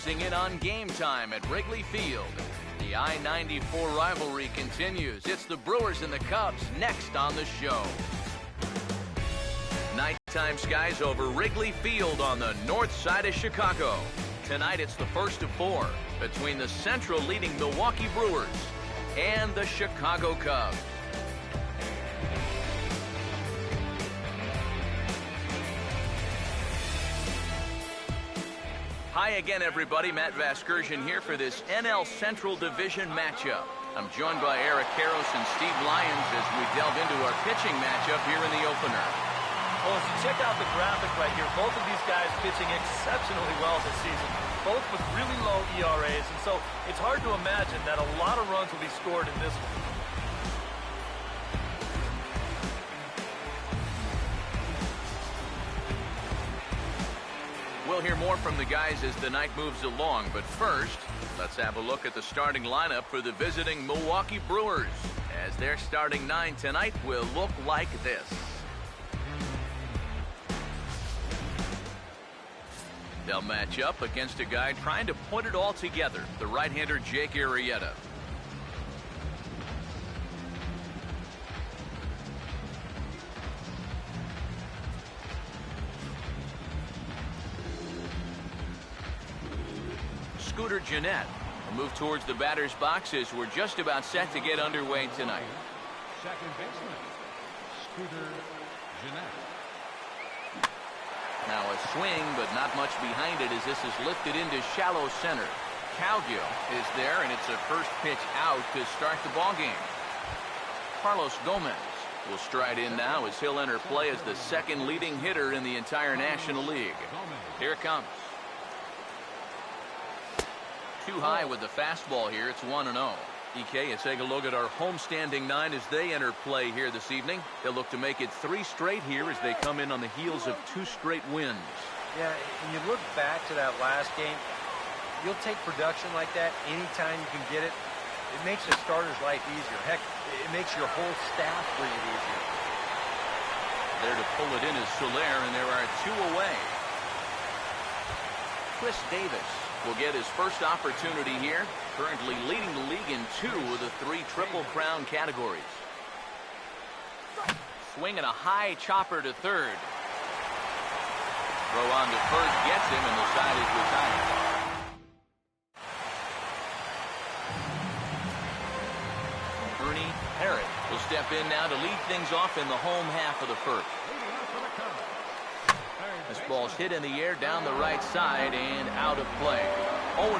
closing in on game time at Wrigley Field. The I-94 rivalry continues. It's the Brewers and the Cubs next on the show. Nighttime skies over Wrigley Field on the north side of Chicago. Tonight it's the first of four between the Central leading Milwaukee Brewers and the Chicago Cubs. Hi again, everybody. Matt Vasgersian here for this NL Central Division matchup. I'm joined by Eric Karros and Steve Lyons as we delve into our pitching matchup here in the opener. Well, as you check out the graphic right here, both of these guys pitching exceptionally well this season, both with really low ERAs, and so it's hard to imagine that a lot of runs will be scored in this one. We'll hear more from the guys as the night moves along, but first, let's have a look at the starting lineup for the visiting Milwaukee Brewers, as their starting nine tonight will look like this. They'll match up against a guy trying to put it all together, the right-hander Jake Arrieta. Scooter Gennett will move towards the batter's box as we're just about set to get underway tonight. Second baseman, Scooter Gennett. Now a swing, but not much behind it as this is lifted into shallow center. Cowgill is there, and it's a first pitch out to start the ballgame. Carlos Gomez will stride in now as he'll enter play as the second leading hitter in the entire National League. Here it comes. Too high with the fastball here. It's 1-0. EK, you take a look at our homestanding nine as they enter play here this evening. They'll look to make it 3 straight here as they come in on the heels of 2 straight wins. Yeah, when you look back to that last game, you'll take production like that anytime you can get it. It makes the starter's life easier. Heck, it makes your whole staff breathe easier. There to pull it in is Soler, and there are 2 away. Chris Davis will get his first opportunity here, currently leading the league in 2 of the 3 Triple Crown categories. Swinging a high chopper to third. Throw on to first gets him, and the side is retired. Ernie Harrod will step in now to lead things off in the home half of the first. This ball's hit in the air down the right side and out of play. 0-1.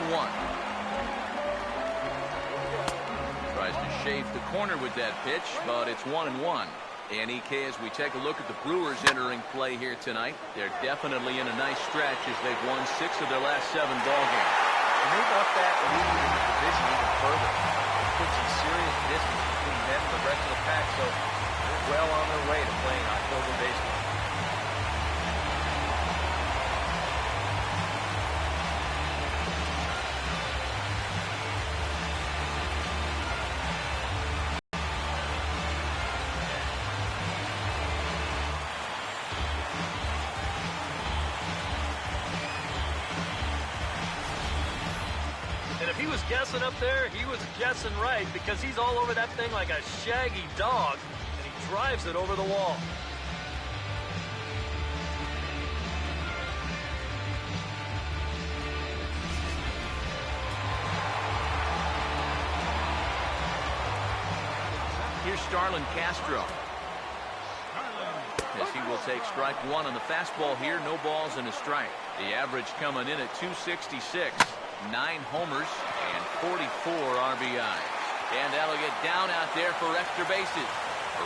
Tries to shave the corner with that pitch, but it's 1-1. And EK, as we take a look at the Brewers entering play here tonight, they're definitely in a nice stretch as they've won 6 of their last 7 ball games. And they've upped that lead in the division even further. It's put some serious distance between them and the rest of the pack, so they're well on their way to playing October baseball. He was guessing up there, he was guessing right, because he's all over that thing like a shaggy dog, and he drives it over the wall. Here's Starlin Castro. As he will take strike 1 on the fastball here, no balls and a strike. The average coming in at 266. 9 homers and 44 RBIs. And that'll get down out there for extra bases.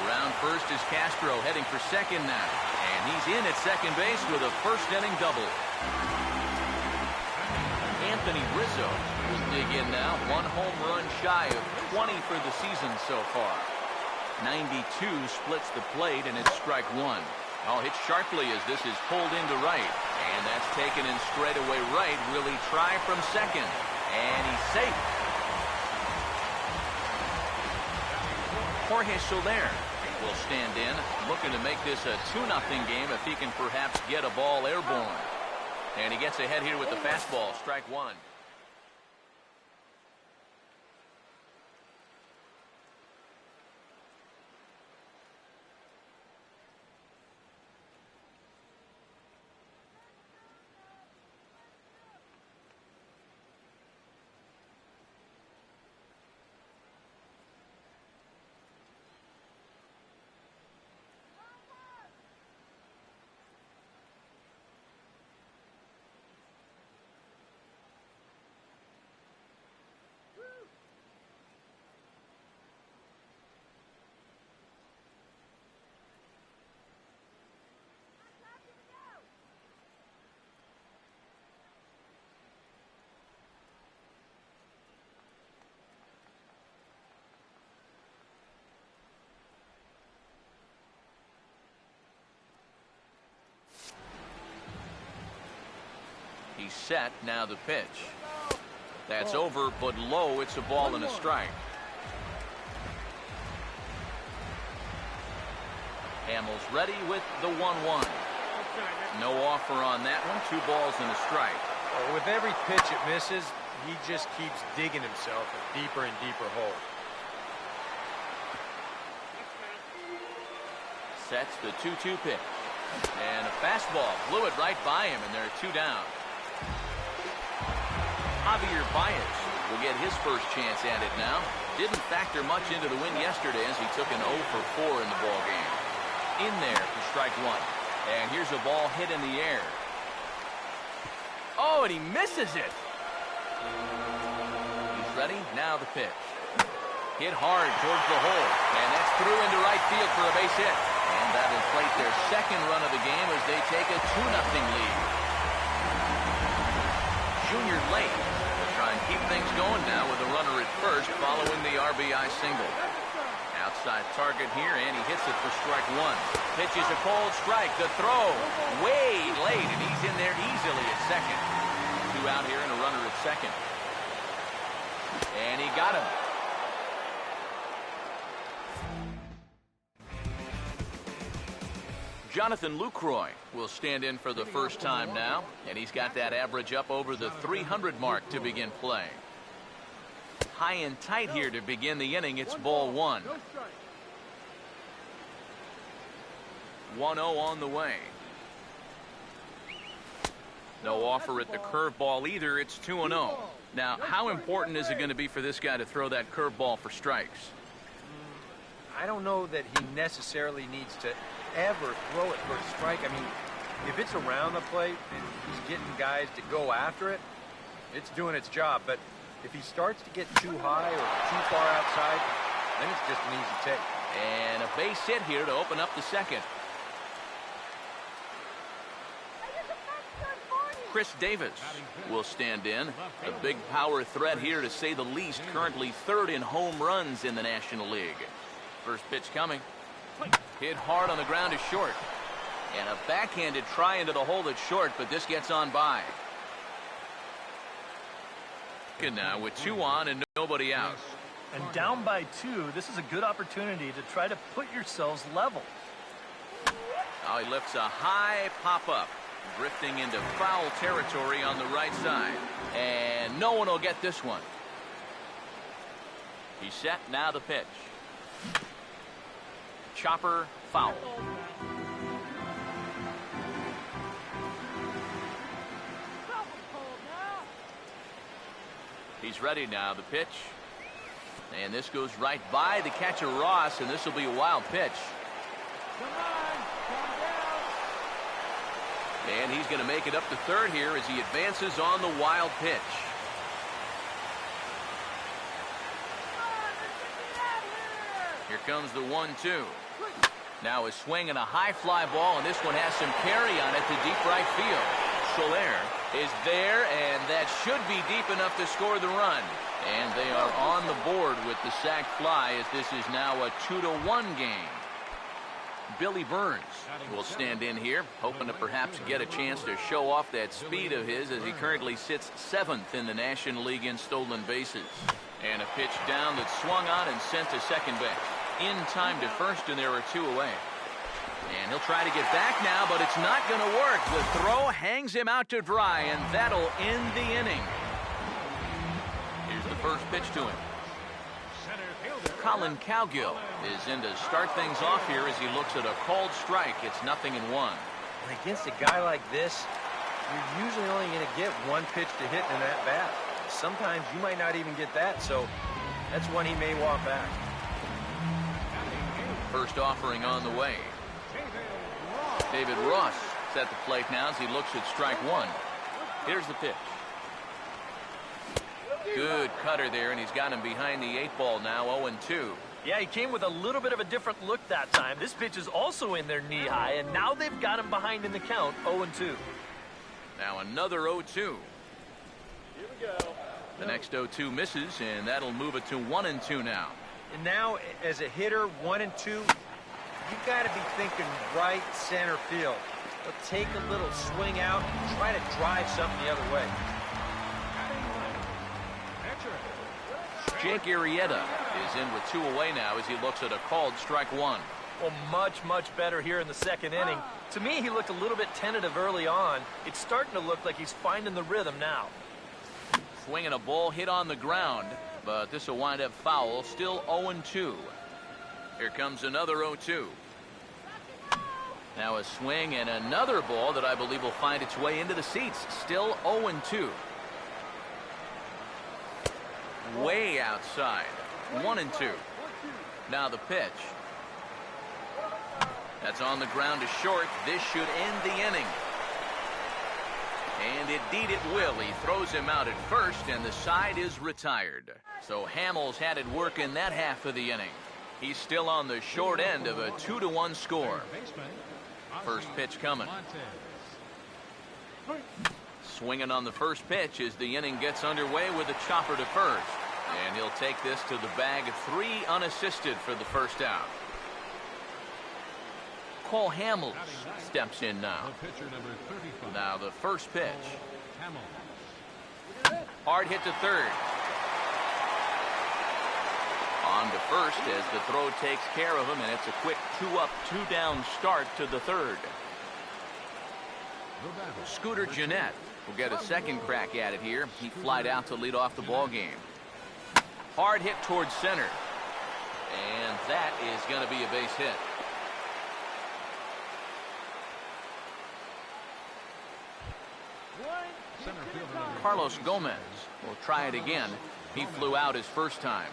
Around first is Castro, heading for second now. And he's in at second base with a first-inning double. Anthony Rizzo will dig in now. 1 home run shy of 20 for the season so far. 92 splits the plate, and it's strike 1. Oh, hit sharply as this is pulled into right. And that's taken in straightaway right. Will he try from second? And he's safe. Jorge Soler will stand in, looking to make this a 2-0 game if he can perhaps get a ball airborne. And he gets ahead here with the fastball. Strike one. He's set. Now the pitch. That's over, but low. It's a ball and a strike. Hamels ready with the 1-1. No offer on that one. 2 balls and a strike. With every pitch it misses, he just keeps digging himself a deeper and deeper hole. Sets the 2-2 pitch. And a fastball blew it right by him, and there are 2 down. Javier Baez will get his first chance at it now. Didn't factor much into the win yesterday as he took an 0 for 4 in the ball game. In there for strike one. And here's a ball hit in the air. Oh, and he misses it. He's ready. Now the pitch. Hit hard towards the hole. And that's through into right field for a base hit. And that'll plate their second run of the game as they take a 2-0 lead. Junior late. Try and keep things going now with a runner at first following the RBI single. Outside target here, and he hits it for strike one. Pitches a cold strike. The throw way late, and he's in there easily at second. 2 out here and a runner at second. And he got him. Jonathan Lucroy will stand in for the first time now, and he's got that average up over the 300 mark to begin play. High and tight here to begin the inning. It's ball one. 1-0 on the way. No offer at the curveball either. It's 2-0. Now, how important is it going to be for this guy to throw that curveball for strikes? I don't know that he necessarily needs to ever throw it for a strike. I mean, if it's around the plate and he's getting guys to go after it, it's doing its job. But if he starts to get too high or too far outside, then it's just an easy take. And a base hit here to open up the second. Chris Davis will stand in. A big power threat here to say the least. Currently 3rd in home runs in the National League. First pitch coming. Hit hard on the ground is short. And a backhanded try into the hole that's short, but this gets on by. And now with 2 on and nobody out. And down by 2, this is a good opportunity to try to put yourselves level. Now he lifts a high pop-up. Drifting into foul territory on the right side. And no one will get this one. He's set. Now the pitch. Chopper foul. He's ready now. The pitch. And this goes right by the catcher Ross, and this will be a wild pitch. And he's going to make it up to 3rd here as he advances on the wild pitch. Here comes the 1-2. Now a swing and a high fly ball, and this one has some carry on it to deep right field. Soler is there, and that should be deep enough to score the run. And they are on the board with the sac fly as this is now a 2-1 game. Billy Burns will stand in here, hoping to perhaps get a chance to show off that speed of his as he currently sits 7th in the National League in stolen bases. And a pitch down that's swung on and sent to second base. In time to first, and there are 2 away. And he'll try to get back now, but it's not going to work. The throw hangs him out to dry, and that'll end the inning. Here's the first pitch to him. Colin Cowgill is in to start things off here as he looks at a called strike. It's 0-1. And against a guy like this, you're usually only going to get one pitch to hit in that bat. Sometimes you might not even get that, so that's one he may walk back. First offering on the way. David Ross is at the plate now as he looks at strike one. Here's the pitch. Good cutter there, and he's got him behind the 8-ball now, 0-2. Yeah, he came with a little bit of a different look that time. This pitch is also in there knee-high, and now they've got him behind in the count, 0-2. Now another 0-2. Here we go. The next 0-2 misses, and that'll move it to 1-2 now. And now, as a hitter, 1-2, you got to be thinking right center field. But take a little swing out and try to drive something the other way. Jake Arrieta is in with 2 away now as he looks at a called strike one. Well, much better here in the second inning. To me, he looked a little bit tentative early on. It's starting to look like he's finding the rhythm now. Swinging a ball hit on the ground, but this will wind up foul. Still 0-2. Here comes another 0-2. Now a swing and another ball that I believe will find its way into the seats. Still 0-2. Way outside. 1-2. Now the pitch. That's on the ground to short. This should end the inning. And indeed it will. He throws him out at first, and the side is retired. So Hamels had it work in that half of the inning. He's still on the short end of a 2-1 score. First pitch coming. Swinging on the first pitch as the inning gets underway with a chopper to first. And he'll take this to the bag, 3 unassisted for the first out. Cole Hamels steps in now. Now the first pitch. Hard hit to third. On to first as the throw takes care of him, and it's a quick 2-up, 2-down start to the third. Scooter Gennett will get a second crack at it here. He flied out to lead off the ball game. Hard hit towards center. And that is going to be a base hit. Carlos Gomez will try it again. He flew out his first time.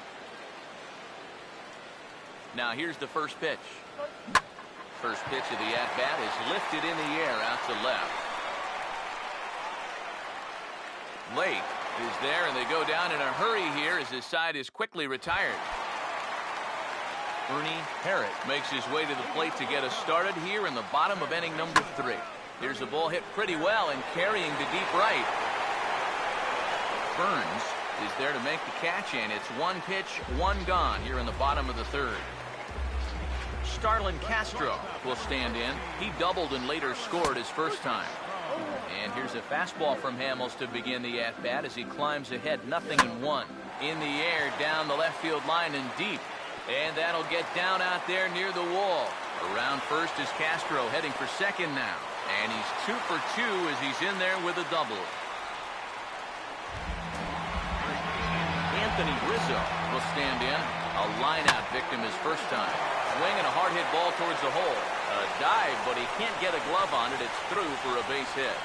Now here's the first pitch. First pitch of the at-bat is lifted in the air out to left. Late is there, and they go down in a hurry here as his side is quickly retired. Ernie Harrod makes his way to the plate to get us started here in the bottom of inning number 3. Here's a ball hit pretty well and carrying to deep right. Burns is there to make the catch, and it's 1 pitch, 1 gone here in the bottom of the third. Starlin Castro will stand in. He doubled and later scored his first time. And here's a fastball from Hamels to begin the at-bat as he climbs ahead, 0-1. In the air, down the left field line and deep. And that'll get down out there near the wall. Around first is Castro, heading for second now. And he's 2 for 2 as he's in there with a double. Anthony Rizzo will stand in. A line-out victim his first time. Swinging a hard hit ball towards the hole. A dive, but he can't get a glove on it. It's through for a base hit.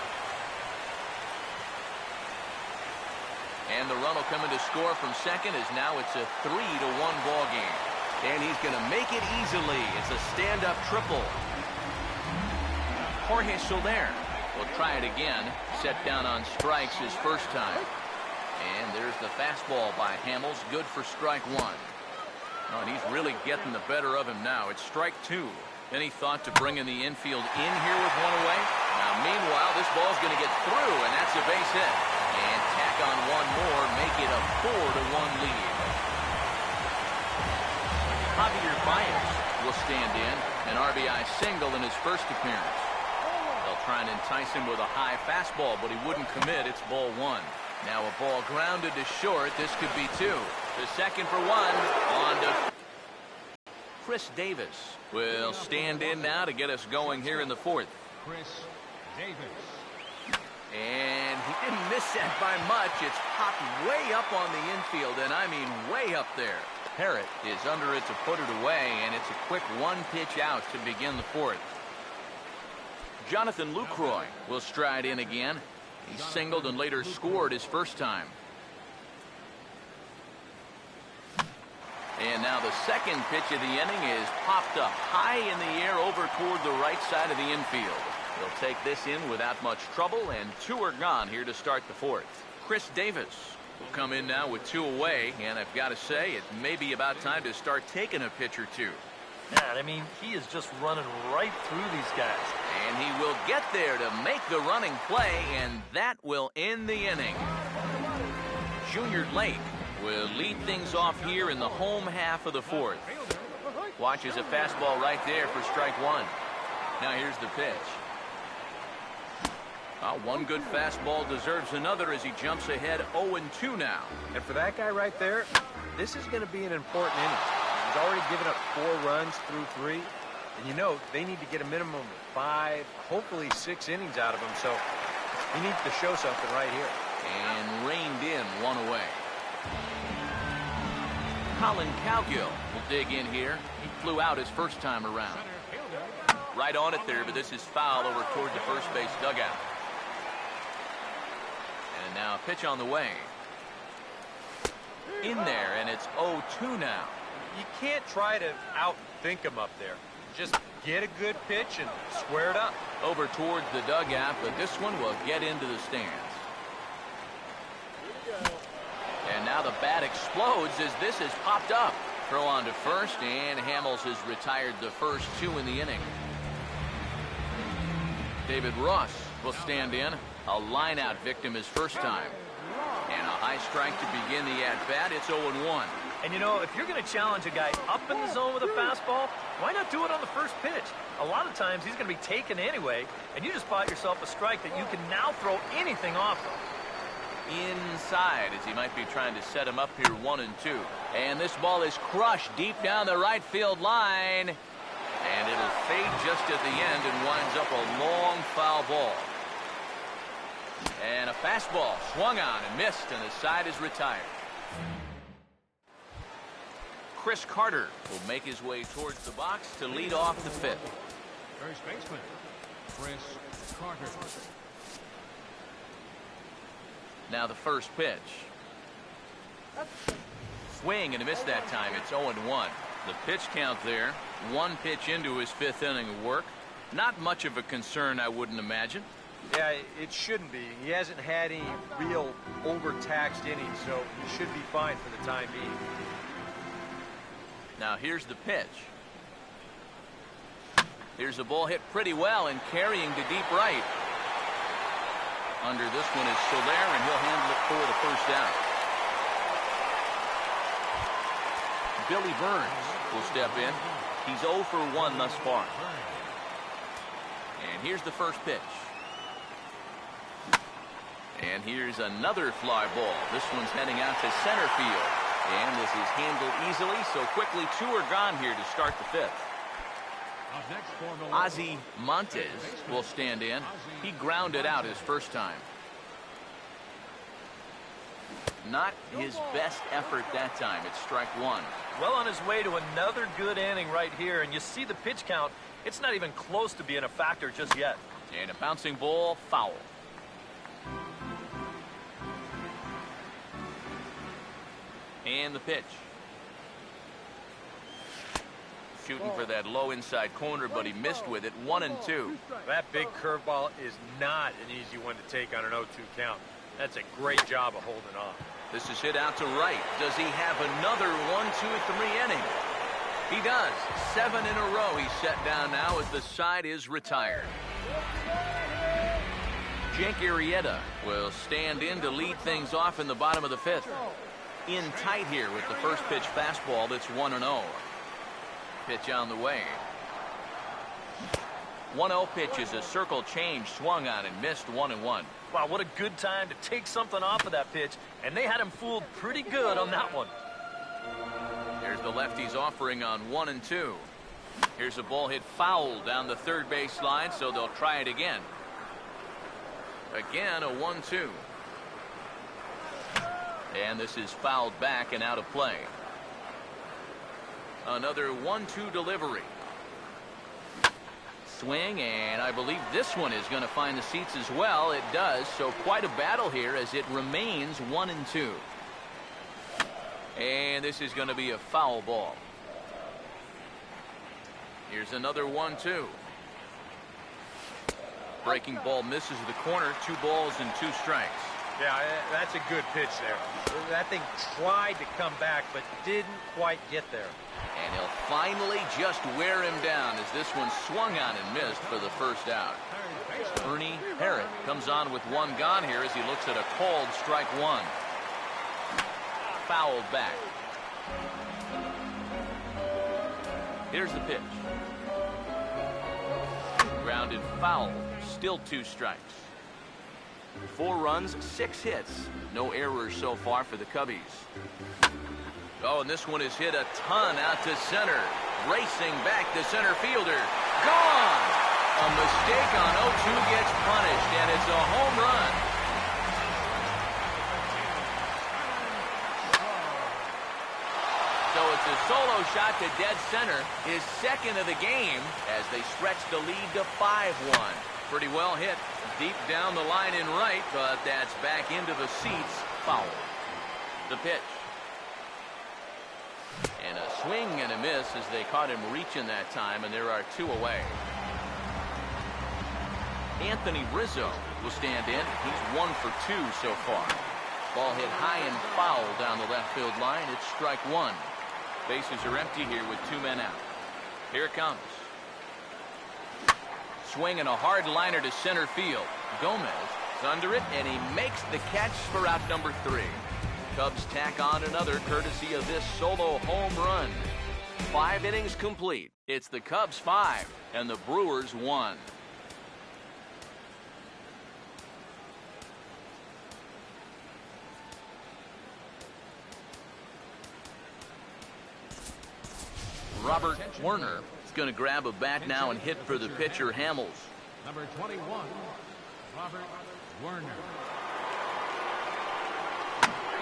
And the run will come in to score from second as now it's a 3-1 ball game. And he's going to make it easily. It's a stand-up triple. Jorge Soler will try it again. Set down on strikes his first time. And there's the fastball by Hamels. Good for strike 1. Oh, and he's really getting the better of him now. It's strike 2. Any thought to bringing the infield in here with 1 away? Now, meanwhile, this ball's going to get through, and that's a base hit. And tack on 1 more, make it a 4-1 lead. Javier Baez will stand in, an RBI single in his first appearance. They'll try and entice him with a high fastball, but he wouldn't commit. It's ball 1. Now a ball grounded to short. This could be 2. The second for 1. On to Chris Davis will stand in now to get us going here in the fourth. Chris Davis. And he didn't miss that by much. It's popped way up on the infield, and I mean way up there. Parrott is under it to put it away, and it's a quick one pitch out to begin the fourth. Jonathan Lucroy will stride in again. He singled and later scored his first time. And now the second pitch of the inning is popped up high in the air over toward the right side of the infield. He'll take this in without much trouble, and two are gone here to start the fourth. Chris Davis will come in now with two away, and I've got to say it may be about time to start taking a pitch or two. Man, I mean, he is just running right through these guys. And he will get there to make the running play, and that will end the inning. Junior Lake will lead things off here in the home half of the fourth. Watches a fastball right there for strike one. Now here's the pitch. One good fastball deserves another as he jumps ahead 0-2 now. And for that guy right there, this is going to be an important inning. He's already given up 4 runs through 3. And you know, they need to get a minimum of 5, hopefully 6 innings out of him. So he needs to show something right here. And reined in one away. Colin Cowgill will dig in here. He flew out his first time around. Right on it there, but this is foul over toward the first base dugout. And now a pitch on the way. In there, and it's 0-2 now. You can't try to outthink him up there. Just get a good pitch and square it up. Over towards the dugout, but this one will get into the stands. And now the bat explodes as this has popped up. Throw on to first, and Hamels has retired the first 2 in the inning. David Ross will stand in. A line-out victim his first time. And a high strike to begin the at-bat. It's 0-1. And you know, if you're going to challenge a guy up in the zone with a fastball, why not do it on the first pitch? A lot of times he's going to be taken anyway, and you just bought yourself a strike that you can now throw anything off of. Inside as he might be trying to set him up here 1-2. And this ball is crushed deep down the right field line. And it'll fade just at the end and winds up a long foul ball. And a fastball swung on and missed, and the side is retired. Chris Carter will make his way towards the box to lead off the fifth. First baseman, Chris Carter. Now the first pitch. Swing and a miss that time. It's 0-1. The pitch count there. 1 pitch into his 5th inning of work. Not much of a concern, I wouldn't imagine. Yeah, it shouldn't be. He hasn't had any real overtaxed innings, so he should be fine for the time being. Now here's the pitch. Here's a ball hit pretty well and carrying to deep right. Under this one is Soler, and he'll handle it for the first out. Billy Burns will step in. He's 0 for 1 thus far. And here's the first pitch. And here's another fly ball. This one's heading out to center field. And this is handled easily, so quickly 2 are gone here to start the 5th. Ozzie Montes will stand in. He grounded out his first time. Not his best effort that time. It's strike 1. Well on his way to another good inning right here, and you see the pitch count. It's not even close to being a factor just yet. And a bouncing ball, foul. And the pitch. Shooting for that low inside corner, but he missed with it. 1-2. That big curveball is not an easy one to take on an 0-2 count. That's a great job of holding off. This is hit out to right. Does he have another 1-2-3 inning? He does. 7 in a row he's set down now as the side is retired. Jake Arrieta will stand in to lead things off in the bottom of the 5th. In tight here with the first pitch fastball that's 1-0. Pitch on the way. 1-0 pitch is a circle change, swung on and missed. 1-1. Wow, what a good time to take something off of that pitch, and they had him fooled pretty good on that one. Here's the lefty's offering on 1-2. Here's a ball hit foul down the third base line, so they'll try it again. Again, a 1-2. And this is fouled back and out of play. Another 1-2 delivery. Swing, and I believe this one is going to find the seats as well. It does, so quite a battle here as it remains 1-2. And this is going to be a foul ball. Here's another 1-2. Breaking ball misses the corner. 2 balls and 2 strikes. Yeah, that's a good pitch there. That thing tried to come back, but didn't quite get there. And he'll finally just wear him down as this one swung on and missed for the first out. Ernie Parrott comes on with 1 gone here as he looks at a called strike 1. Fouled back. Here's the pitch. Grounded foul. Still 2 strikes. 4 runs, 6 hits. No errors so far for the Cubbies. Oh, and this one is hit a ton out to center. Racing back, the center fielder. Gone! A mistake on 0-2 gets punished, and it's a home run. So it's a solo shot to dead center, his second of the game, as they stretch the lead to 5-1. Pretty well hit deep down the line in right, but that's back into the seats. Foul. The pitch. And a swing and a miss as they caught him reaching that time, and there are 2 away. Anthony Rizzo will stand in. He's 1 for 2 so far. Ball hit high and foul down the left field line. It's strike 1. Bases are empty here with 2 men out. Here it comes. Swing and a hard liner to center field. Gomez is under it, and he makes the catch for out number 3. Cubs tack on another courtesy of this solo home run. 5 innings complete. It's the Cubs 5 and the Brewers 1. Robert Werner is going to grab a bat now and hit for the pitcher, Hamels. Number 21, Robert Werner.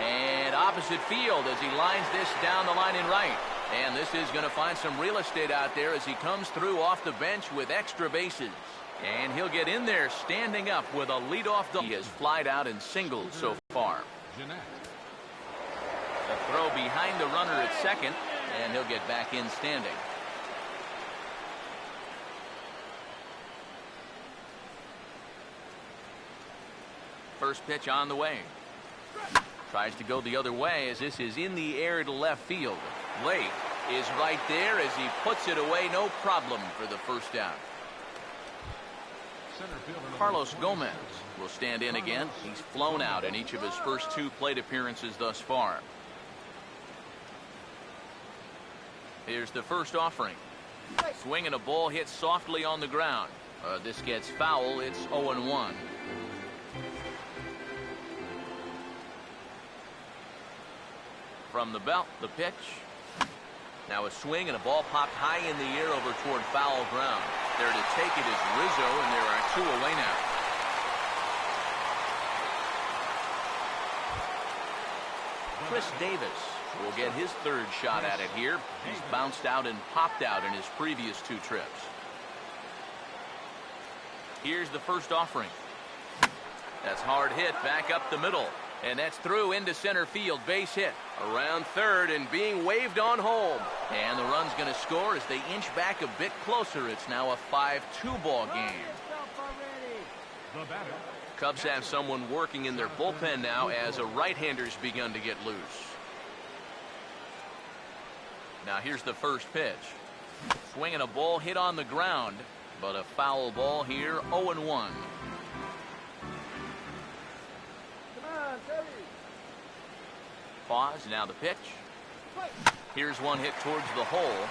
And opposite field as he lines this down the line in right. And this is going to find some real estate out there as he comes through off the bench with extra bases. And he'll get in there standing up with a leadoff double. He has flied out in singles so far. A throw behind the runner at second, and he'll get back in standing. First pitch on the way. Tries to go the other way as this is in the air to left field. Lake is right there as he puts it away. No problem for the first out. Carlos Gomez will stand in again. He's flown out in each of his first 2 plate appearances thus far. Here's the first offering. Swing and a ball hit softly on the ground. This gets foul. It's 0-1. From the belt, the pitch. Now a swing and a ball popped high in the air over toward foul ground. There to take it is Rizzo, and there are 2 away now. Chris Davis will get his 3rd shot at it here. He's bounced out and popped out in his previous 2 trips. Here's the first offering. That's hard hit back up the middle. And that's through into center field. Base hit around third and being waved on home. And the run's going to score as they inch back a bit closer. It's now a 5-2 ball game. Cubs have someone working in their bullpen now as a right-hander's begun to get loose. Now here's the first pitch. Swinging a ball hit on the ground, but a foul ball here, 0-1. Pause, now the pitch. Here's one hit towards the hole.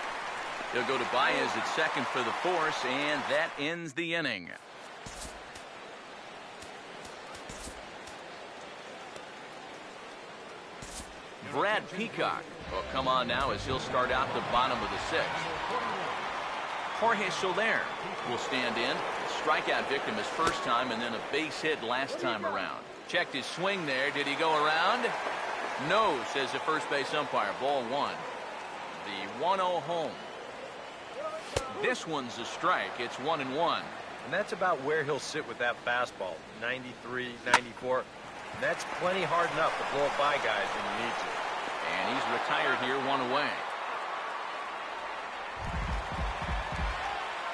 He'll go to Baez at second for the force, and that ends the inning. Brad Peacock will come on now as he'll start out the bottom of the sixth. Jorge Soler will stand in. Strikeout victim his first time and then a base hit last time around. Checked his swing there. Did he go around? No, says the first base umpire. Ball one. The 1-0 home. This one's a strike. It's 1-1. And that's about where he'll sit with that fastball. 93, 94. That's plenty hard enough to blow by guys when you need to. And he's retired here, one away.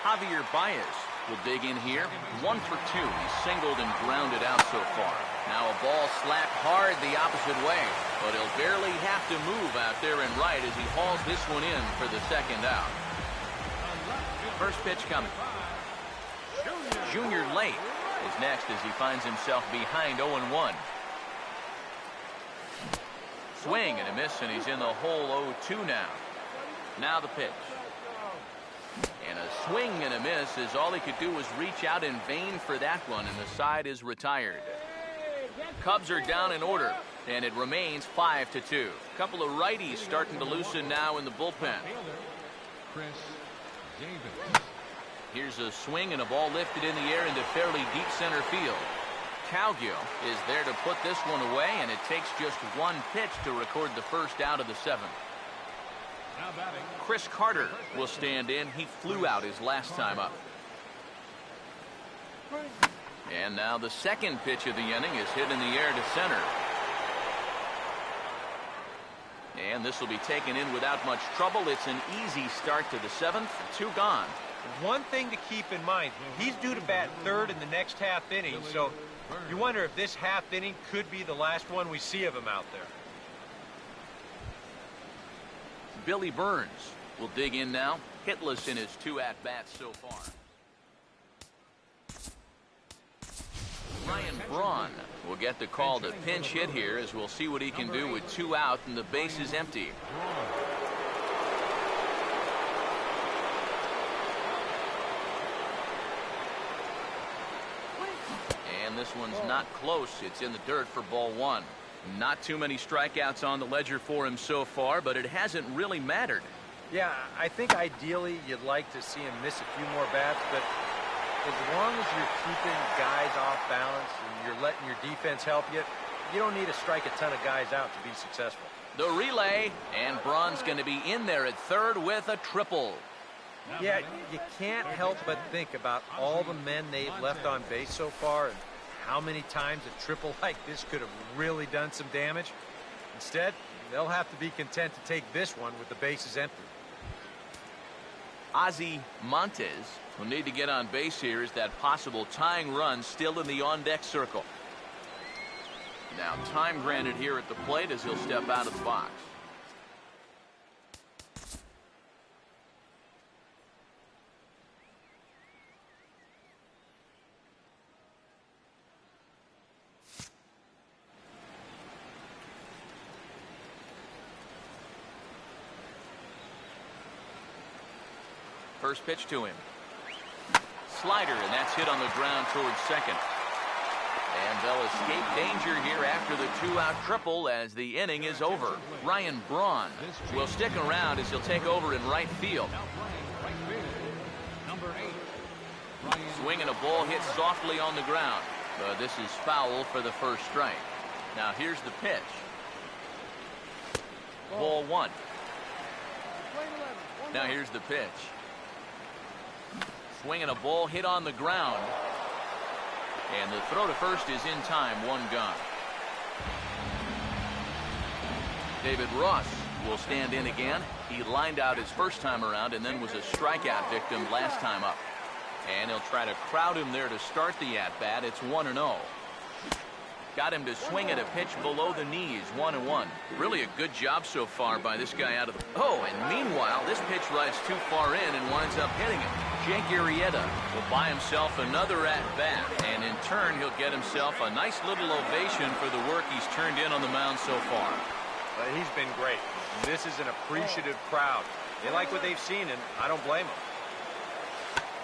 Javier Baez will dig in here. 1 for 2. He's singled and grounded out so far. Now a ball slapped hard the opposite way, but he'll barely have to move out there and right as he hauls this one in for the second out. First pitch coming. Junior Late is next as he finds himself behind 0-1. Swing and a miss, and he's in the hole 0-2 now. Now the pitch. And a swing and a miss as all he could do was reach out in vain for that one, and the side is retired. Cubs are down in order, and it remains 5-2. A couple of righties starting to loosen now in the bullpen. Chris Davis. Here's a swing and a ball lifted in the air into fairly deep center field. Calgill is there to put this one away, and it takes just one pitch to record the first out of the seventh. Now batting. Chris Carter will stand in. He flew out his last time up. And now the second pitch of the inning is hit in the air to center. And this will be taken in without much trouble. It's an easy start to the seventh. 2 gone. One thing to keep in mind, he's due to bat third in the next half inning, so you wonder if this half inning could be the last one we see of him out there. Billy Burns will dig in now. Hitless in his 2 at-bats so far. Ryan Braun will get the call to pinch hit here as we'll see what he can do with 2 out and the base is empty. And this one's not close. It's in the dirt for ball 1. Not too many strikeouts on the ledger for him so far, but it hasn't really mattered. Yeah, I think ideally you'd like to see him miss a few more bats, but as long as you're keeping guys off balance and you're letting your defense help you, you don't need to strike a ton of guys out to be successful. The relay, and Braun's going to be in there at third with a triple. Yeah, you can't help but think about all the men they've left on base so far and how many times a triple like this could have really done some damage. Instead, they'll have to be content to take this one with the bases empty. Ozzie Montes will need to get on base here as that possible tying run still in the on-deck circle. Now time granted here at the plate as he'll step out of the box. First pitch to him. Slider, and that's hit on the ground towards second. And they'll escape danger here after the 2-out triple as the inning is over. Ryan Braun will stick around as he'll take over in right field. Number 8. Swing and a ball hit softly on the ground. But this is foul for the first strike. Now here's the pitch. Ball 1. Now here's the pitch. Swing and a ball hit on the ground. And the throw to first is in time. 1 gone. David Ross will stand in again. He lined out his first time around and then was a strikeout victim last time up. And he'll try to crowd him there to start the at-bat. It's 1-0. Got him to swing at a pitch below the knees. 1-1. Really a good job so far by this guy out of the... Oh, and meanwhile, this pitch rides too far in and winds up hitting him. Jake Arrieta will buy himself another at-bat, and in turn, he'll get himself a nice little ovation for the work he's turned in on the mound so far. He's been great. This is an appreciative crowd. They like what they've seen, and I don't blame them.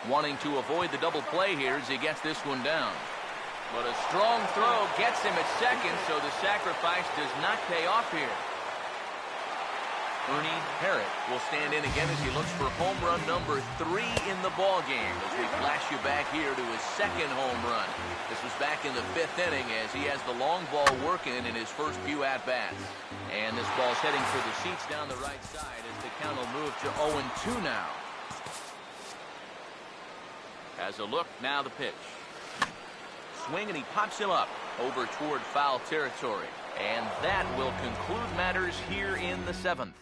Wanting to avoid the double play here as he gets this one down. But a strong throw gets him at second, so the sacrifice does not pay off here. Ernie Parrott will stand in again as he looks for home run number 3 in the ball game. As we flash you back here to his second home run. This was back in the 5th inning as he has the long ball working in his first few at-bats. And this ball's heading for the seats down the right side as the count will move to 0-2 now. As a look, now the pitch. Swing, and he pops him up over toward foul territory. And that will conclude matters here in the 7th.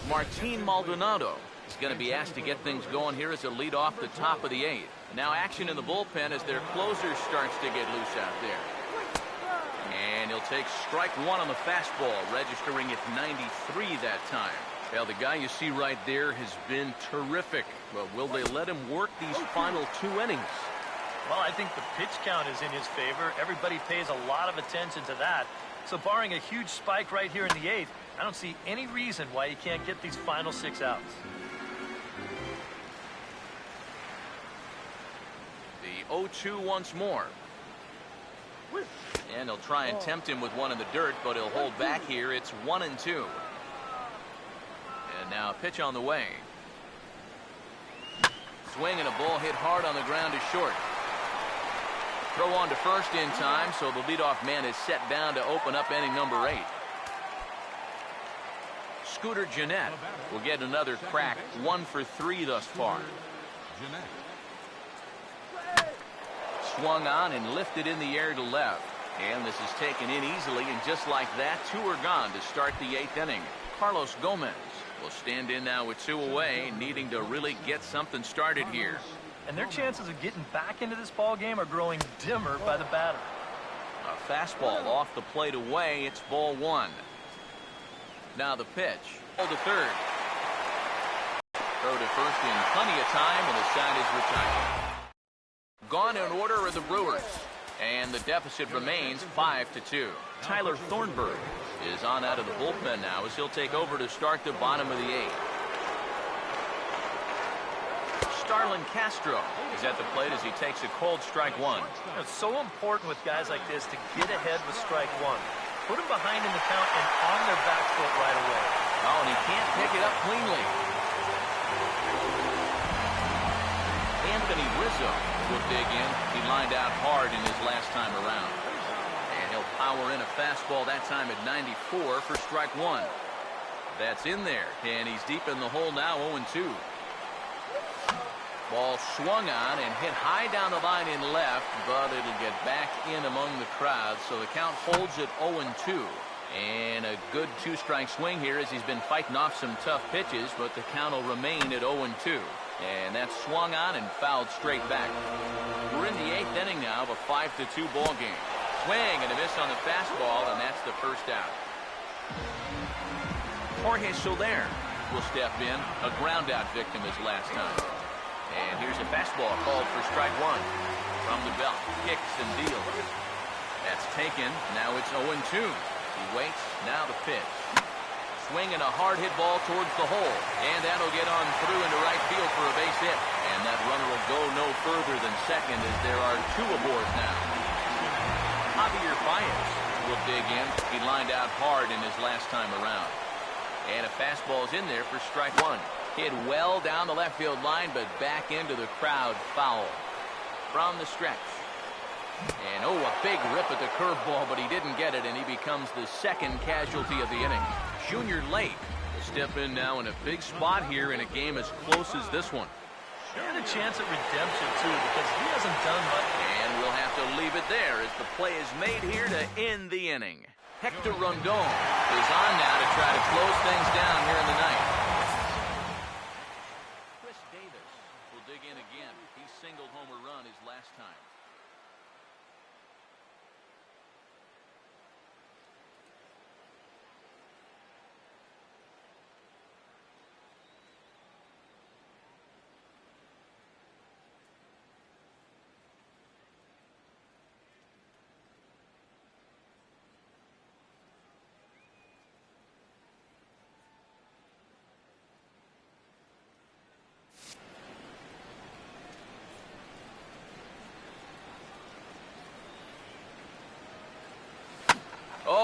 Martin Maldonado is going to be asked to get things going here as a lead off the top of the 8th. Now action in the bullpen as their closer starts to get loose out there. And he'll take strike 1 on the fastball, registering at 93 that time. Well, the guy you see right there has been terrific. But will they let him work these final 2 innings? Well, I think the pitch count is in his favor. Everybody pays a lot of attention to that. So barring a huge spike right here in the 8th, I don't see any reason why he can't get these final 6 outs. The 0-2 once more. And he'll try and tempt him with one in the dirt, but he'll hold back here. It's 1-2. And now a pitch on the way. Swing and a ball hit hard on the ground to short. Throw on to first in time, so the leadoff man is set down to open up inning number 8. Scooter Gennett will get another crack, 1 for 3 thus far. Swung on and lifted in the air to left. And this is taken in easily, and just like that, 2 are gone to start the 8th inning. Carlos Gomez will stand in now with 2 away, needing to really get something started here. And their chances of getting back into this ball game are growing dimmer by the batter. A fastball off the plate away. It's ball 1. Now the pitch. Hold to third. Throw to first in plenty of time, and the side is retired. Gone in order are the Brewers. And the deficit remains 5-2. Tyler Thornburg is on out of the bullpen now as he'll take over to start the bottom of the 8th. Starlin Castro is at the plate as he takes a cold strike 1. It's so important with guys like this to get ahead with strike 1. Put them behind in the count and on their back foot right away. Oh, and he can't pick it up cleanly. Anthony Rizzo will dig in. He lined out hard in his last time around. And he'll power in a fastball that time at 94 for strike 1. That's in there, and he's deep in the hole now, 0-2. Ball swung on and hit high down the line in left, but it'll get back in among the crowd, so the count holds at 0-2. And a good 2-strike swing here as he's been fighting off some tough pitches, but the count will remain at 0-2. And that's swung on and fouled straight back. We're in the 8th inning now of a 5-2 ball game. Swing and a miss on the fastball, and that's the first out. Jorge Soler will step in, a ground-out victim his last time. And here's a fastball called for strike 1. From the belt, kicks and deals. That's taken. Now it's 0-2. He waits. Now the pitch. Swing and a hard hit ball towards the hole. And that'll get on through into right field for a base hit. And that runner will go no further than second as there are 2 aboard now. Javier Baez will dig in. He lined out hard in his last time around. And a fastball's in there for strike 1. Hit well down the left field line, but back into the crowd, foul. From the stretch. And oh, a big rip at the curveball, but he didn't get it, and he becomes the second casualty of the inning. Junior Lake will step in now in a big spot here in a game as close as this one. And a chance at redemption, too, because he hasn't done much. And we'll have to leave it there as the play is made here to end the inning. Hector Rondon is on now to try to close things down here in the ninth. Chris Davis will dig in again. He singled home a run his last time.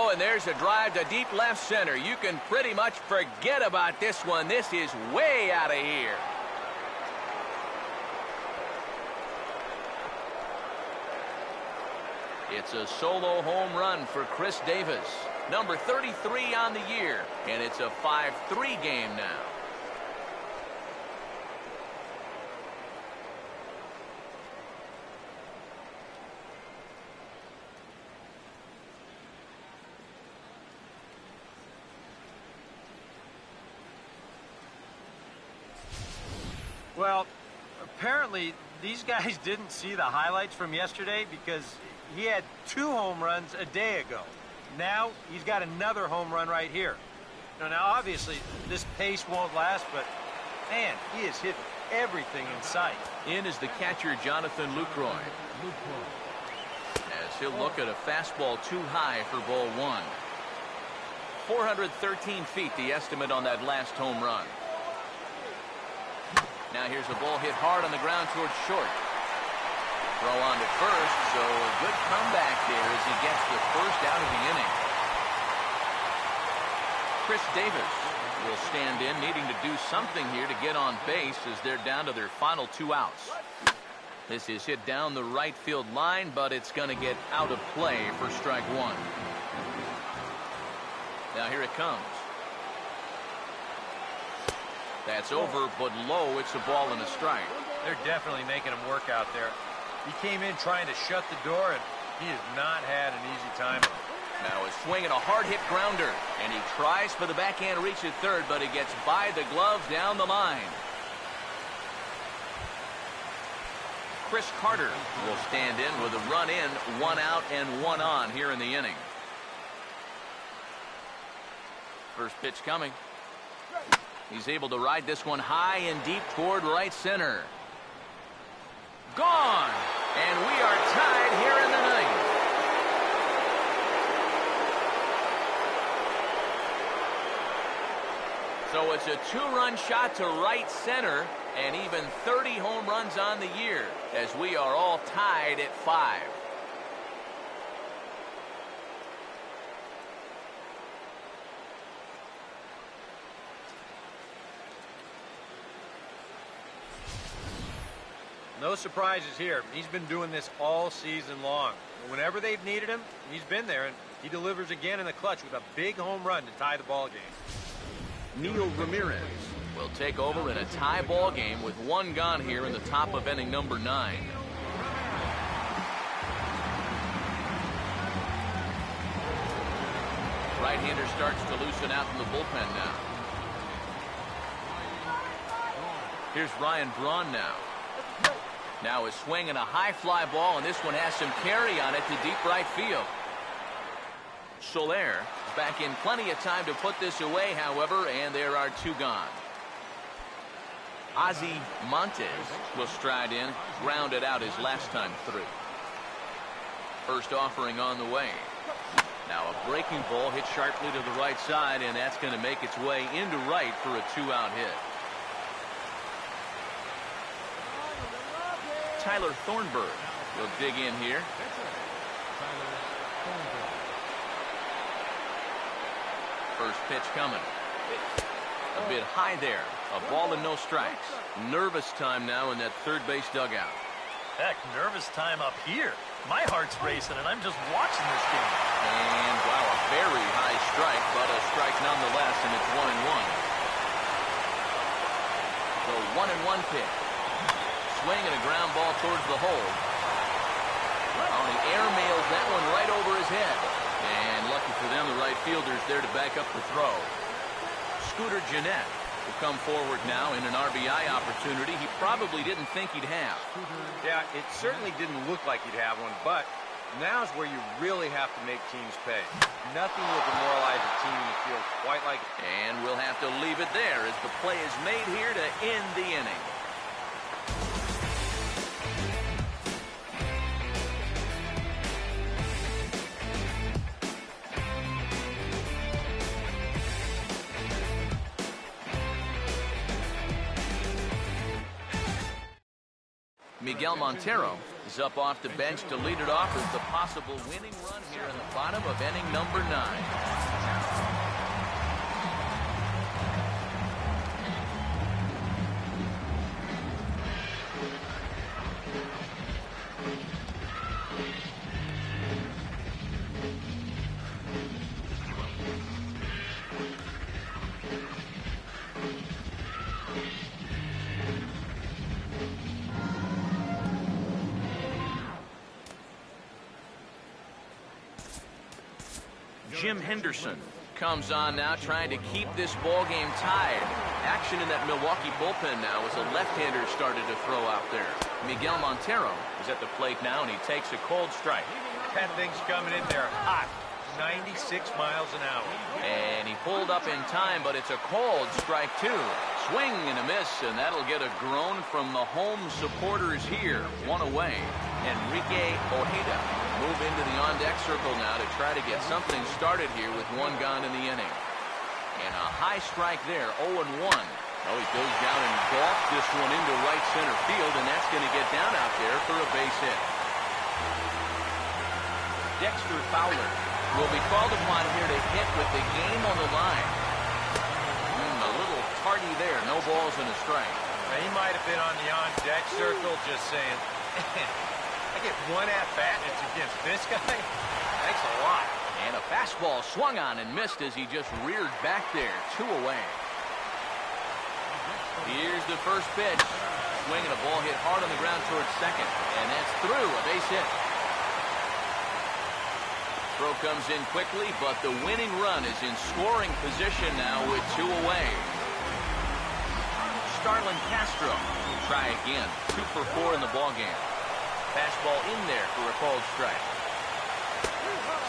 go, and there's a drive to deep left center. You can pretty much forget about this one. This is way out of here. It's a solo home run for Chris Davis, number 33 on the year, and it's a 5-3 game now. Well, apparently these guys didn't see the highlights from yesterday because he had 2 home runs a day ago. Now he's got another home run right here. Now obviously this pace won't last, but man, he is hitting everything in sight. In is the catcher, Jonathan Lucroy. As he'll look at a fastball too high for ball 1. 413 feet, the estimate on that last home run. Now here's a ball hit hard on the ground towards short. Throw on to first, so a good comeback there as he gets the first out of the inning. Chris Davis will stand in, needing to do something here to get on base as they're down to their final 2 outs. This is hit down the right field line, but it's going to get out of play for strike 1. Now here it comes. That's over, but low. It's a ball and a strike. They're definitely making him work out there. He came in trying to shut the door, and he has not had an easy time. Now a swing and a hard-hit grounder, and he tries for the backhand reach at third, but he gets by the glove down the line. Chris Carter will stand in with a run in, 1 out and 1 on here in the inning. First pitch coming. He's able to ride this one high and deep toward right center. Gone! And we are tied here in the ninth. So it's a 2-run shot to right center and even 30 home runs on the year as we are all tied at 5. No surprises here. He's been doing this all season long. Whenever they've needed him, he's been there, and he delivers again in the clutch with a big home run to tie the ball game. Neil Ramirez will take over in a tie ball game with 1 gone here in the top of inning number 9. Right-hander starts to loosen out in the bullpen now. Here's Ryan Braun now. Now a swing and a high fly ball, and this one has some carry on it to deep right field. Soler back in plenty of time to put this away, however, and there are 2 gone. Ozzie Montes will stride in, grounded out his last time through. First offering on the way. Now a breaking ball hit sharply to the right side, and that's going to make its way into right for a 2-out hit. Tyler Thornburg will dig in here. First pitch coming. A bit high there. A ball and no strikes. Nervous time now in that third base dugout. Heck, nervous time up here. My heart's racing, and I'm just watching this game. And, wow, a very high strike, but a strike nonetheless, and it's 1-1. So 1-1 pitch. Swing and a ground ball towards the hole. Oh, he airmails that one right over his head. And lucky for them, the right fielder's there to back up the throw. Scooter Gennett will come forward now in an RBI opportunity he probably didn't think he'd have. Yeah, it certainly didn't look like he'd have one, but now's where you really have to make teams pay. Nothing will demoralize a team that feels quite like it. And we'll have to leave it there as the play is made here to end the inning. Miguel Montero is up off the bench to lead it off as the possible winning run here in the bottom of inning number 9. Jim Henderson comes on now, trying to keep this ball game tied. Action in that Milwaukee bullpen now as a left-hander started to throw out there. Miguel Montero is at the plate now, and he takes a cold strike. That thing's coming in there hot. 96 miles an hour. And he pulled up in time, but it's a cold strike, too. Swing and a miss, and that'll get a groan from the home supporters here. One away. Enrique Ojeda move into the on-deck circle now to try to get something started here with one gone in the inning. And a high strike there, 0-1. Oh, he goes down and golfs this one into right center field, and that's going to get down out there for a base hit. Dexter Fowler will be called upon here to hit with the game on the line. A little tardy there, no balls and a strike. Now, he might have been on the on-deck circle just saying, I get one at-bat and it's against this guy? Thanks a lot. And a fastball swung on and missed as he just reared back there. 2 away. Here's the first pitch. Swing and a ball hit hard on the ground towards second. And that's through, a base hit. Throw comes in quickly, but the winning run is in scoring position now with 2 away. Starlin Castro will try again. 2 for 4 in the ballgame. Fastball in there for a called strike.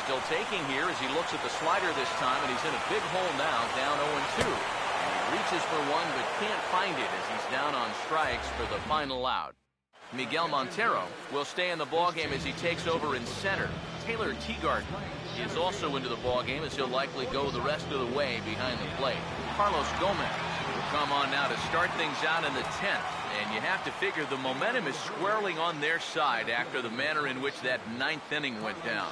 Still taking here as he looks at the slider this time, and he's in a big hole now, down 0-2. And he reaches for one, but can't find it as he's down on strikes for the final out. Miguel Montero will stay in the ballgame as he takes over in center. Taylor Teagarden is also into the ballgame as he'll likely go the rest of the way behind the plate. Carlos Gomez will come on now to start things out in the 10th. And you have to figure the momentum is swirling on their side after the manner in which that 9th inning went down.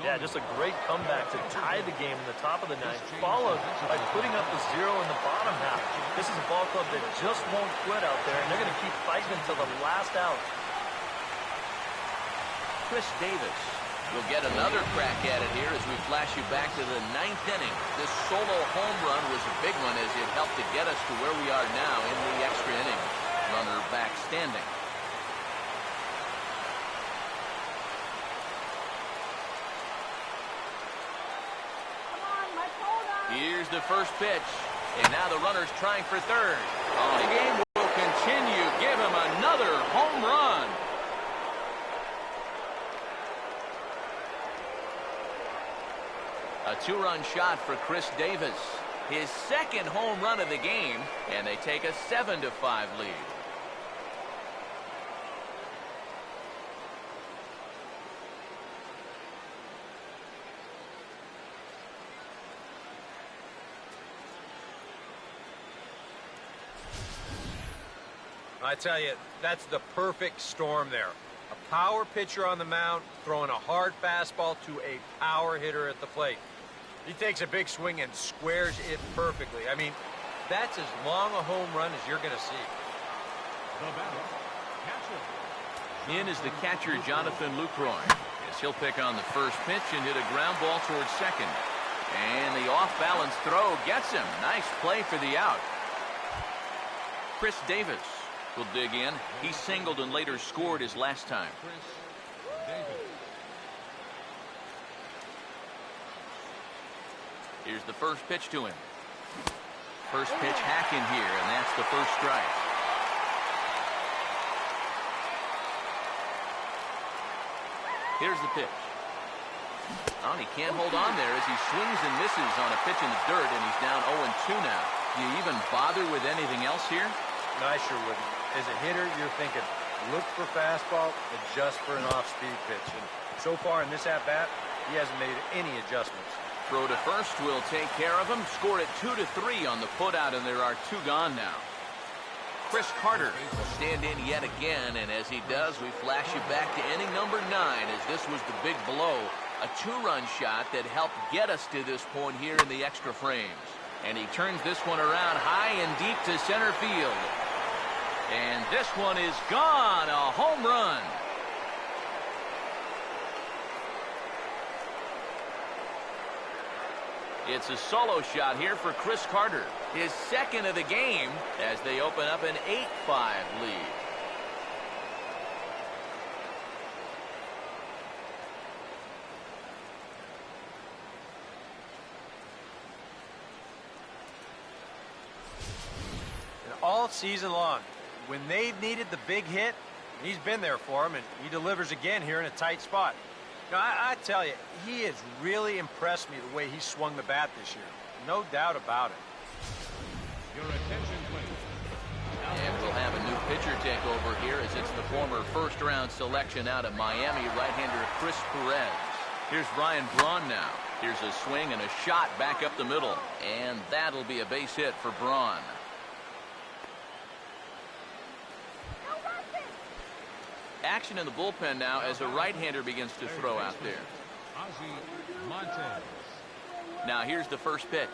Yeah, just a great comeback to tie the game in the top of the 9th, followed by putting up the 0 in the bottom half. This is a ball club that just won't quit out there, and they're going to keep fighting until the last out. Chris Davis will get another crack at it here as we flash you back to the 9th inning. This solo home run was a big one as it helped to get us to where we are now in the extra inning. Runner back standing. Here's the first pitch. And now the runner's trying for third. Oh, the game will continue. Give him another home run. A 2-run shot for Chris Davis. His second home run of the game, and they take a 7-5 lead. I tell you, that's the perfect storm there. A power pitcher on the mound throwing a hard fastball to a power hitter at the plate. He takes a big swing and squares it perfectly. I mean, that's as long a home run as you're going to see. In is the catcher, Jonathan Lucroy, as he'll pick on the first pitch and hit a ground ball towards second. And the off-balance throw gets him. Nice play for the out. Chris Davis will dig in. He singled and later scored his last time. Here's the first pitch to him. First pitch hack in here, and that's the first strike. Here's the pitch. Oh, and he can't hold on there as he swings and misses on a pitch in the dirt, and he's down 0-2 now. Do you even bother with anything else here? No, I sure wouldn't. As a hitter, you're thinking, look for fastball, adjust for an off-speed pitch. And so far in this at-bat, he hasn't made any adjustments. Throw to first will take care of him. Score it 2-3 on the putout, and there are 2 gone now. Chris Carter will stand in yet again, and as he does, we flash you back to inning number 9 as this was the big blow. A 2-run shot that helped get us to this point here in the extra frames. And he turns this one around high and deep to center field. And this one is gone, a home run. It's a solo shot here for Chris Carter, his second of the game as they open up an 8-5 lead. And all season long, when they've needed the big hit, he's been there for them, and he delivers again here in a tight spot. Now, I tell you, he has really impressed me the way he swung the bat this year. No doubt about it. Your attention, please. And we'll have a new pitcher take over here as it's the former first-round selection out of Miami, right-hander Chris Perez. Here's Ryan Braun now. Here's a swing and a shot back up the middle. And that'll be a base hit for Braun. Action in the bullpen now as a right-hander begins to throw out there. Ozzie Montez. Now here's the first pitch.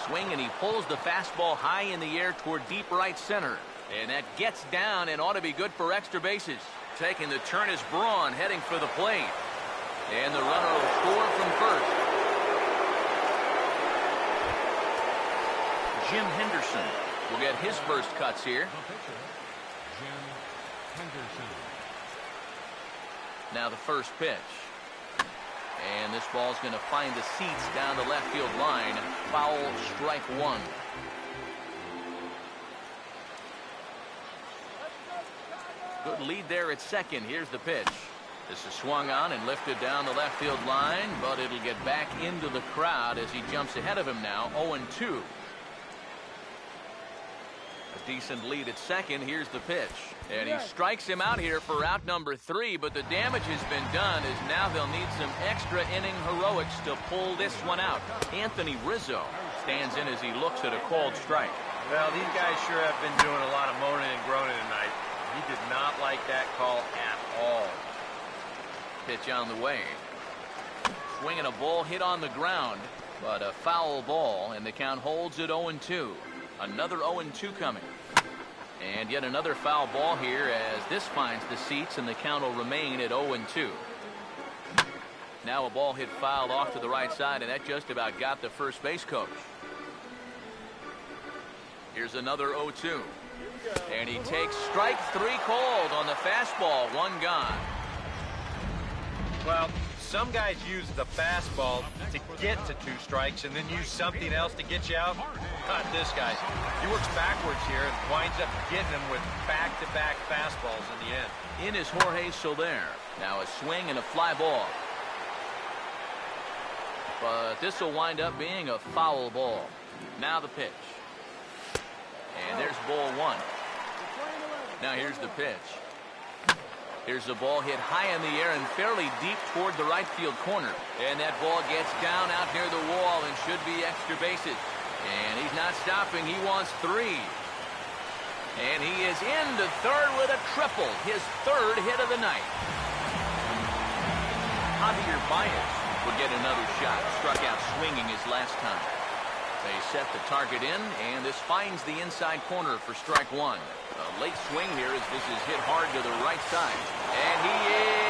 Swing, and he pulls the fastball high in the air toward deep right center. And that gets down and ought to be good for extra bases. Taking the turn is Braun heading for the plate. And the runner will score from first. Jim Henderson will get his first cuts here. The pitcher, Jim Henderson. Now the first pitch. And this ball's going to find the seats down the left field line. Foul, strike 1. Good lead there at second. Here's the pitch. This is swung on and lifted down the left field line, but it'll get back into the crowd as he jumps ahead of him now, 0-2. A decent lead at second. Here's the pitch. And he strikes him out here for out number 3, but the damage has been done as now they'll need some extra inning heroics to pull this one out. Anthony Rizzo stands in as he looks at a called strike. Well, these guys sure have been doing a lot of moaning and groaning tonight. He did not like that call at all. Pitch on the way. Swinging a ball hit on the ground, but a foul ball, and the count holds at 0-2. Another 0-2 coming. And yet another foul ball here as this finds the seats, and the count will remain at 0-2. Now a ball hit fouled off to the right side, and that just about got the first base coach. Here's another 0-2. And he takes strike 3 called on the fastball. 1 gone. Well, some guys use the fastball to get to 2 strikes and then use something else to get you out. Not this guy. He works backwards here and winds up getting them with back-to-back fastballs in the end. In is Jorge Soler. Now a swing and a fly ball. But this will wind up being a foul ball. Now the pitch. And there's ball 1. Now here's the pitch. Here's the ball hit high in the air and fairly deep toward the right field corner. And that ball gets down out near the wall and should be extra bases. And he's not stopping. He wants 3. And he is into third with a triple. His 3rd hit of the night. Javier Baez will get another shot. Struck out swinging his last time. They set the target in, and this finds the inside corner for strike 1. A late swing here as this is hit hard to the right side. And he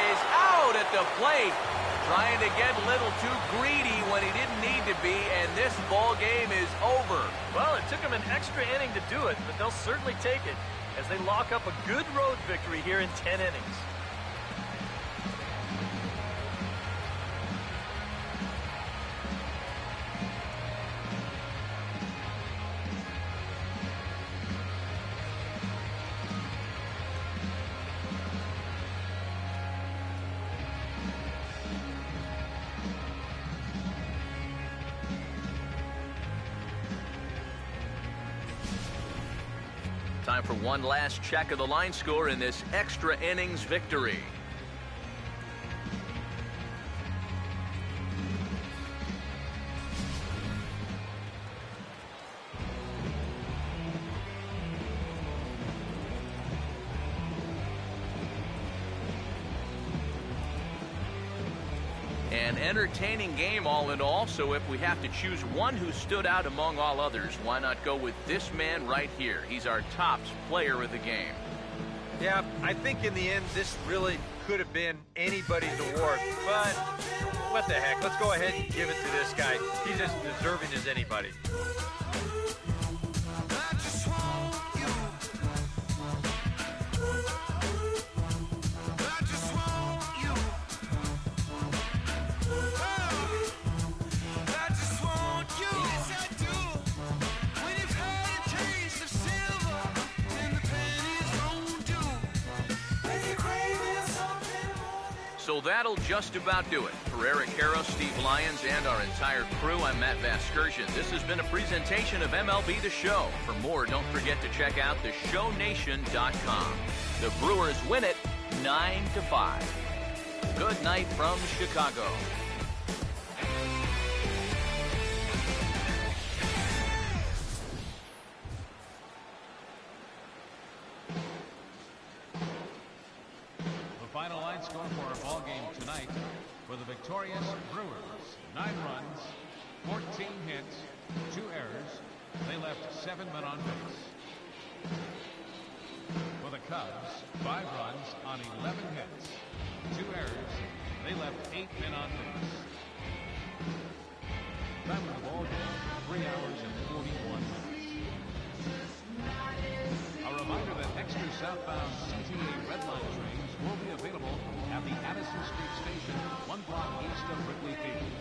is out at the plate, trying to get a little too greedy when he didn't need to be, and this ball game is over. Well, it took them an extra inning to do it, but they'll certainly take it as they lock up a good road victory here in 10 innings. Time for one last check of the line score in this extra innings victory. entertaining game all in all, so if we have to choose one who stood out among all others, why not go with this man right here? He's our top player of the game. Yeah, I think in the end, this really could have been anybody's award, but what the heck? Let's go ahead and give it to this guy. He's as deserving as anybody. So that'll just about do it. For Eric Harrow, Steve Lyons, and our entire crew, I'm Matt Vasgersian. This has been a presentation of MLB The Show. For more, don't forget to check out theshownation.com. The Brewers win it 9-5. Good night from Chicago. Final line score for our ball game tonight for the victorious Brewers: 9 runs, 14 hits, 2 errors. They left 7 men on base. For the Cubs, 5 runs on 11 hits, 2 errors. They left 8 men on base. Time of the ball game, 3 hours and 41 minutes. A reminder that extra southbound CTA Red Line trains will be available at the Addison Street Station, 1 block east of Wrigley Field.